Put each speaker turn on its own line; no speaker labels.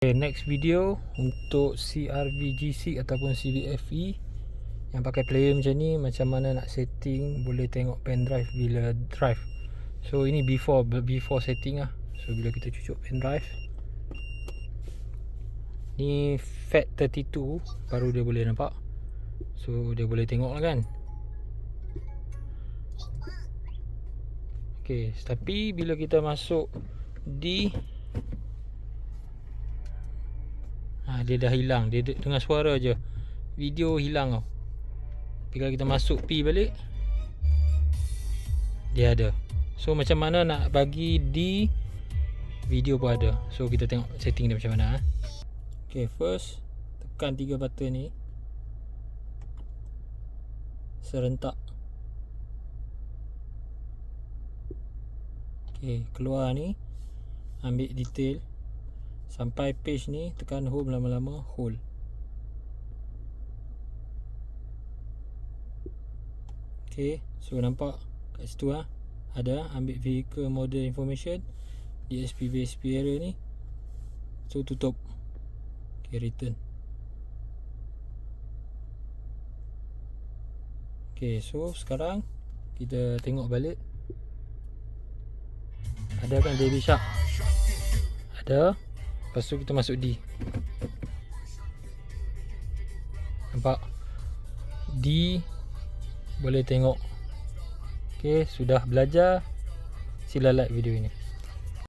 Okay, next video untuk CRVGC ataupun CVFE yang pakai player macam ni, macam mana nak setting boleh tengok pen drive bila drive. So ini before setting lah. So bila kita cucuk pen drive ni FAT32 baru dia boleh nampak. So dia boleh tengok lah kan. Okay, tapi bila kita masuk di dia dah hilang. Dia dengar suara je, video hilang tau. Tapi kalau kita masuk P balik, dia ada. So macam mana nak bagi di video pun ada. So kita tengok setting dia macam mana. Okay, first tekan 3 button ni serentak. Okay, keluar ni, ambil detail sampai page ni, tekan home, lama-lama hold. Okay, so nampak kat situ ada ambil vehicle model information, DSP VSP error ni. So tutup. Okay, return. Okay, so sekarang kita tengok balik. Ada kan Baby Shark? Ada. Lepas tu kita masuk D. Nampak? D boleh tengok. Okay, sudah belajar. Sila like video ini.